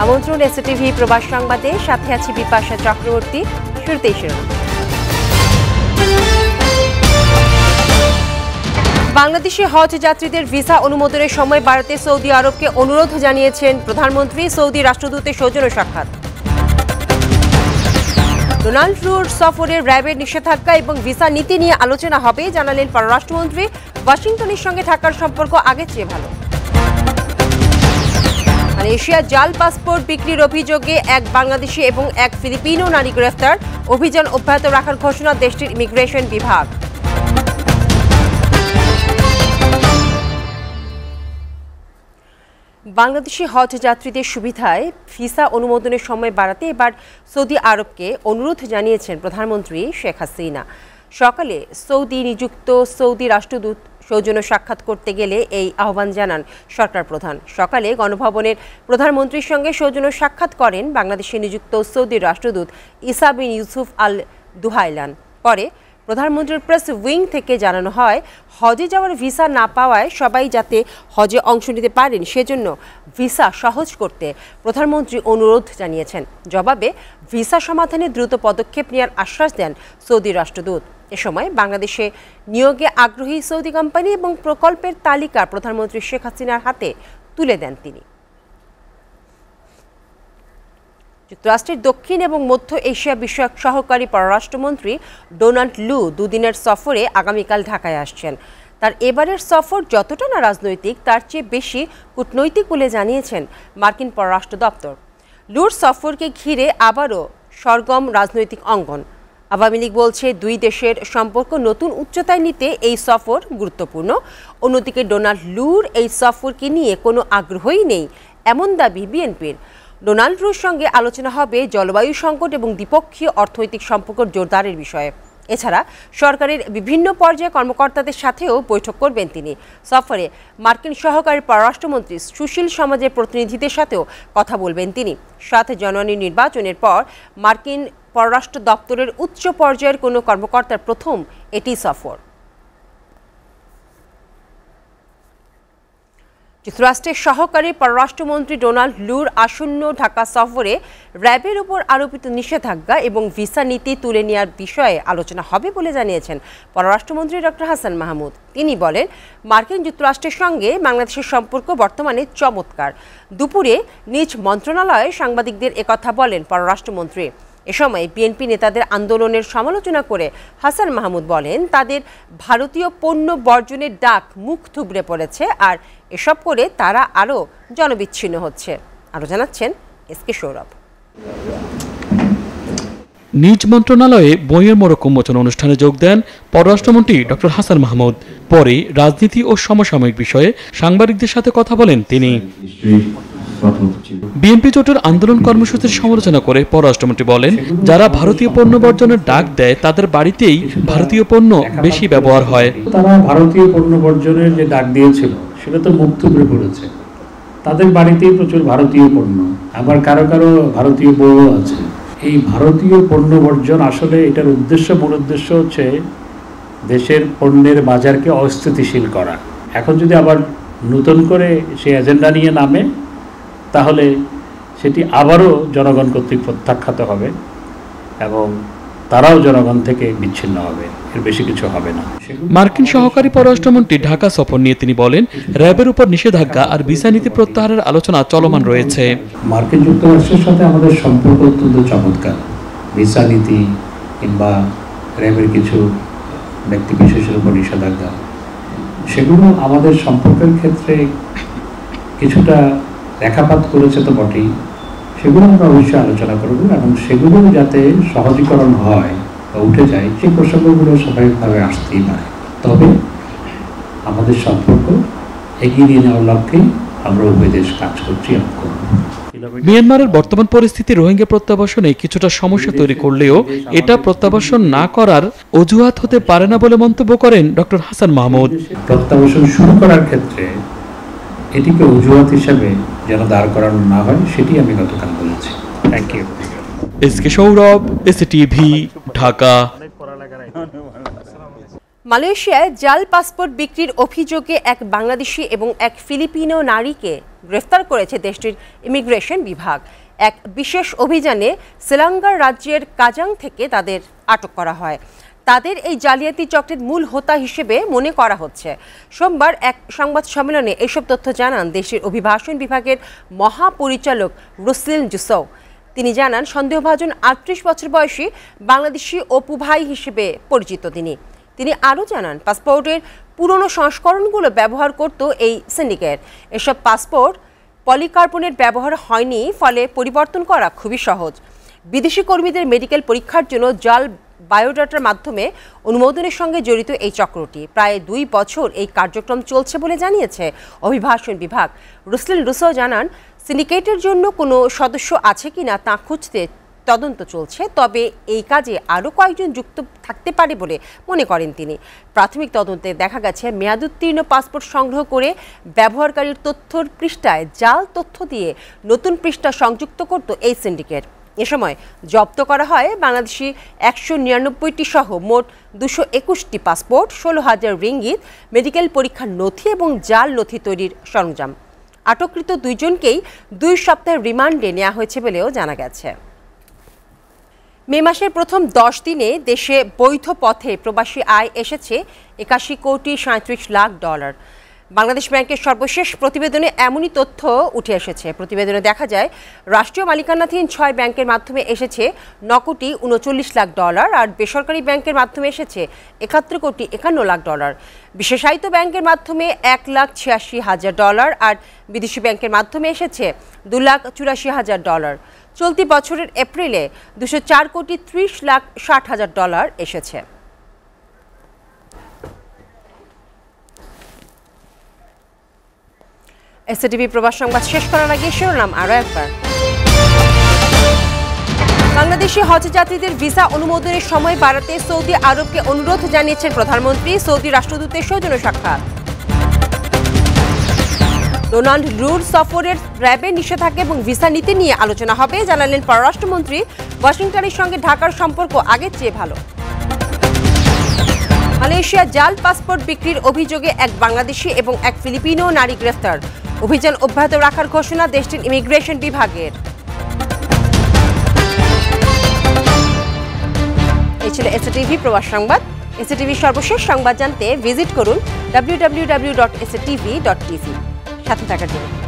আমন্ত্রণ এসটিভি প্রবাস সংবাদে, সাথে আছি বিপাশা চক্রবর্তী। শুরুতেই শিরোনাম। বাংলাদেশি হজ যাত্রীদের ভিসা অনুমোদনের সময় বাড়াতে সৌদি আরবকে অনুরোধ জানিয়েছেন প্রধানমন্ত্রী। সৌদি রাষ্ট্রদূতের সৌজন্য সাক্ষাৎ। ডোনাল্ড ট্রাম্প সফরে র্যাবের নিষেধাজ্ঞা এবং ভিসা নীতি নিয়ে আলোচনা হবে, জানালেন পররাষ্ট্রমন্ত্রী। ওয়াশিংটনের সঙ্গে ঢাকার সম্পর্ক আগের চেয়ে ভালো। মালয়েশিয়ার জাল পাসপোর্ট বিক্রির অভিযোগে এক বাংলাদেশি এবং এক ফিলিপিনো নারী গ্রেফতার। অভিযান অব্যাহত রাখার ঘোষণা দেশটির ইমিগ্রেশন বিভাগ। বাংলাদেশি হজ যাত্রীদের সুবিধায় ভিসা অনুমোদনের সময় বাড়াতে এবার সৌদি আরবকে অনুরোধ জানিয়েছেন প্রধানমন্ত্রী শেখ হাসিনা। সকালে সৌদি নিযুক্ত সৌদি রাষ্ট্রদূত সৌজন্য সাক্ষাৎ করতে গেলে এই আহ্বান জানান সরকার প্রধান। সকালে গণভবনের প্রধানমন্ত্রীর সঙ্গে সৌজন্য সাক্ষাৎ করেন বাংলাদেশে নিযুক্ত সৌদি রাষ্ট্রদূত ইসা বিন ইউসুফ আল দুহাইলান। পরে প্রধানমন্ত্রীর প্রেস উইং থেকে জানানো হয়, হজে যাওয়ার ভিসা না পাওয়ায় সবাই যাতে হজে অংশ নিতে পারেন সেজন্য ভিসা সহজ করতে প্রধানমন্ত্রী অনুরোধ জানিয়েছেন। জবাবে ভিসা সমাধানে দ্রুত পদক্ষেপ নেওয়ার আশ্বাস দেন সৌদি রাষ্ট্রদূত। এ সময় বাংলাদেশে নিয়োগে আগ্রহী সৌদি কোম্পানি এবং প্রকল্পের তালিকা প্রধানমন্ত্রী শেখ হাসিনার হাতে তুলে দেন তিনি। যুক্তরাষ্ট্রের দক্ষিণ এবং মধ্য এশিয়া বিষয়ক সহকারী পররাষ্ট্রমন্ত্রী ডোনাল্ড লু দুদিনের সফরে আগামীকাল ঢাকায় আসছেন। তার এবারের সফর যতটা না রাজনৈতিক, তার চেয়ে বেশি কূটনৈতিক বলে জানিয়েছেন মার্কিন পররাষ্ট্র দপ্তর। লুর সফরকে ঘিরে আবারও সরগরম রাজনৈতিক অঙ্গন। আওয়ামী লীগ বলছে, দুই দেশের সম্পর্ক নতুন উচ্চতায় নিতে এই সফর গুরুত্বপূর্ণ। অন্যদিকে ডোনাল্ড লুর এই সফরকে নিয়ে কোনো আগ্রহই নেই, এমন দাবি বিএনপির। ডোনাল্ড ট্রাম্পের সঙ্গে আলোচনা হবে জলবায়ু সংকট এবং দ্বিপক্ষীয় অর্থনৈতিক সম্পর্ক জোরদারের বিষয়ে। এছাড়া সরকারের বিভিন্ন পর্যায়ে কর্মকর্তাদের সাথেও বৈঠক করবেন তিনি। সফরে মার্কিন সহকারী পররাষ্ট্রমন্ত্রী সুশীল সমাজের প্রতিনিধিদের সাথেও কথা বলবেন তিনি। 7 জানুয়ারি নির্বাচনের পর মার্কিন পররাষ্ট্র দপ্তরের উচ্চ পর্যায়ের কোনো কর্মকর্তার প্রথম এটি সফর। যুক্তরাষ্ট্রের সহকারী পররাষ্ট্রমন্ত্রী ডোনাল্ড লুর আসন্ন ঢাকা সফরে র্যাবের উপর আরোপিত নিষেধাজ্ঞা এবং ভিসা নীতি তুলে নেওয়ার বিষয়ে আলোচনা হবে বলে জানিয়েছেন পররাষ্ট্রমন্ত্রী ডক্টর হাসান মাহমুদ। তিনি বলেন, মার্কিন যুক্তরাষ্ট্রের সঙ্গে বাংলাদেশের সম্পর্ক বর্তমানে চমৎকার। দুপুরে নিজ মন্ত্রণালয়ে সাংবাদিকদের একথা বলেন পররাষ্ট্রমন্ত্রী। এ সময় বিএনপি নেতাদের আন্দোলনের সমালোচনা করে হাসান মাহমুদ বলেন, তাদের ভারতীয় পণ্য বর্জনের ডাক মুখ থুবড়ে পড়েছে, আর এসব করে তারা আরও জনবিচ্ছিন্ন হচ্ছে। আরও জানাচ্ছেন এসকে সৌরভ। নিজ মন্ত্রণালয়ে বইয়ের মোড়ক উন্মোচন অনুষ্ঠানে যোগ দেন পররাষ্ট্রমন্ত্রী ডক্টর হাসান মাহমুদ। পরে রাজনীতি ও সমসাময়িক বিষয়ে সাংবাদিকদের সাথে কথা বলেন তিনি। বিএনপি জোটের আন্দোলন কর্মসূচির সমালোচনা করে পররাষ্ট্রমন্ত্রী বলেন, যারা ভারতীয় পণ্য বর্জনের ডাক দেয় তাদের বাড়িতেই ভারতীয় পণ্য বেশি ব্যবহার হয়। তারা ভারতীয় পণ্য বর্জনের যে ডাক দিয়েছিল সেটা তো মুখ থুবড়ে পড়েছে। তাদের বাড়িতেই প্রচুর ভারতীয় পণ্য, আবার কারো কারো ভারতীয় বউও আছে। এই ভারতীয় পণ্য বর্জন আসলে এটার মূল উদ্দেশ্য হচ্ছে দেশের পণ্যের বাজারকে অস্থিতিশীল করা। এখন যদি আবার নতুন করে সেই এজেন্ডা নিয়ে নামে, তাহলে সেটি আবারও জনগণ কর্তৃক প্রত্যাখ্যাত হবে এবং তারাও জনগণ থেকে বিচ্ছিন্ন হবে। এর বেশি কিছু হবে না। মার্কিন সহকারী পররাষ্ট্রমন্ত্রী ঢাকা সফর নিয়ে তিনি বলেন, র্যাবের উপর নিষেধাজ্ঞা আর ভিসা নীতি প্রত্যাহারের আলোচনা চলমান রয়েছে। মার্কিন যুক্তরাষ্ট্রের সাথে আমাদের সম্পর্ক অত্যন্ত চমৎকার। ভিসা নীতি কিংবা র্যাবের কিছু ব্যক্তি বিশেষের উপর নিষেধাজ্ঞা, সেগুলো আমাদের সম্পর্কের ক্ষেত্রে কিছুটা রেখাপাত করেছে তো বটেই। সেগুলো আমরা অবশ্যই আলোচনা করব এবং সেগুলো যাতে সহজীকরণ হয় বা উঠে যায়, সেই প্রসঙ্গগুলো স্বাভাবিকভাবে আসতেই পারে। তবে আমাদের সম্পর্ক এগিয়ে নিয়ে নেওয়ার লক্ষ্যেই আমরা উভয় দেশ কাজ করছি এবং করব। মিয়ানমারের বর্তমান পরিস্থিতি রোহিঙ্গা প্রত্যাবাসনে কিছুটা সমস্যা তৈরি করলেও এটা প্রত্যাবাসন না করার অজুহাত হতে পারে না বলে মন্তব্য করেন ডক্টর হাসান মাহমুদ। প্রত্যাবাসন শুরু করার ক্ষেত্রে এটিকে অজুহাত হিসাবে যেন দাঁড় করানো না হয়, সেটি আমি গতকাল বলেছি। Thank you. SK Sourav, STV, Dhaka. মালয়েশিয়ায় জাল পাসপোর্ট বিক্রির অভিযোগে এক বাংলাদেশি এবং এক ফিলিপিনো নারীকে গ্রেফতার করেছে দেশটির ইমিগ্রেশন বিভাগ। এক বিশেষ অভিযানে সেলাঙ্গার রাজ্যের কাজাং থেকে তাদের আটক করা হয়। তাদের এই জালিয়াতি চক্রের মূল হোতা হিসেবে মনে করা হচ্ছে। সোমবার এক সংবাদ সম্মেলনে এসব তথ্য জানান দেশটির অভিবাসন বিভাগের মহাপরিচালক রুসলিন জুসৌ। তিনি জানান, সন্দেহভাজন ৩৮ বছর বয়সী বাংলাদেশি অপু ভাই হিসেবে পরিচিত তিনি আরও জানান, পাসপোর্টের পুরনো সংস্করণগুলো ব্যবহার করত এই সিন্ডিকেট। এসব পাসপোর্ট পলিকার্বনেট ব্যবহার হয়নি, ফলে পরিবর্তন করা খুবই সহজ। বিদেশি কর্মীদের মেডিকেল পরীক্ষার জন্য জাল বায়োডাটার মাধ্যমে অনুমোদনের সঙ্গে জড়িত এই চক্রটি। প্রায় ২ বছর এই কার্যক্রম চলছে বলে জানিয়েছে অভিবাসন বিভাগ। রুসলিন রুসো জানান, সিন্ডিকেটের জন্য কোনো সদস্য আছে কিনা তা খুঁজতে তদন্ত চলছে, তবে এই কাজে আরও কয়েকজন যুক্ত থাকতে পারে বলে মনে করেন তিনি। প্রাথমিক তদন্তে দেখা গেছে, মেয়াদোত্তীর্ণ পাসপোর্ট সংগ্রহ করে ব্যবহারকারীর তথ্যর পৃষ্ঠায় জাল তথ্য দিয়ে নতুন পৃষ্ঠা সংযুক্ত করত এই সিন্ডিকেট। এ সময় জব্দ করা হয় বাংলাদেশি ১৯৯টি সহ মোট ২২১টি পাসপোর্ট, ১৬,০০০ রিঙ্গিত, মেডিকেল পরীক্ষার নথি এবং জাল নথি তৈরির সরঞ্জাম। আটককৃত ২ জনকেই ২ সপ্তাহের রিমান্ডে নেওয়া হয়েছে বলেও জানা গেছে। মে মাসের প্রথম ১০ দিনে দেশে বৈধ পথে প্রবাসী আয় এসেছে ৮১ কোটি ৩৭ লাখ ডলার। বাংলাদেশ ব্যাংকের সর্বশেষ প্রতিবেদনে এমনই তথ্য উঠে এসেছে। প্রতিবেদনে দেখা যায়, রাষ্ট্রীয় মালিকানাধীন ৬ ব্যাংকের মাধ্যমে এসেছে ৯ কোটি ৩৯ লাখ ডলার, আর বেসরকারি ব্যাংকের মাধ্যমে এসেছে ৭১ কোটি ৫১ লাখ ডলার। বিশেষায়িত ব্যাংকের মাধ্যমে ১,৮৬,০০০ ডলার, আর বিদেশি ব্যাংকের মাধ্যমে এসেছে ২,৮৪,০০০ ডলার। চলতি বছরের এপ্রিলে ২০৪ কোটি ৩০ লাখ ৬০,০০০ ডলার এসেছে। এসএটিভি প্রবাস সংবাদ শেষ করার আগে শিরোনাম আরও একবার। বাংলাদেশি হজ যাত্রীদের ভিসা অনুমোদনের সময় বাড়াতে সৌদি আরবকে অনুরোধ জানিয়েছেন প্রধানমন্ত্রী। সৌদি রাষ্ট্রদূতের সৌজন্য সাক্ষাৎ। ডোনাল্ড লুর সফরের র্যাবের নিষেধাজ্ঞা এবং ভিসা নীতি নিয়ে আলোচনা হবে, জানালেন পররাষ্ট্রমন্ত্রী। ওয়াশিংটনের সঙ্গে ঢাকার সম্পর্ক আগের চেয়ে ভালো। মালয়েশিয়া জাল পাসপোর্ট বিক্রির অভিযোগে এক বাংলাদেশি এবং এক ফিলিপিনো নারী গ্রেফতার। অভিযান অব্যাহত রাখার ঘোষণা দেশটির ইমিগ্রেশন বিভাগের। এই ছিল এসএটিভি প্রবাস সংবাদ। এসএটিভি সর্বশেষ সংবাদ জানতে ভিজিট করুন www.sctv.tv। সাথে থাকার জন্য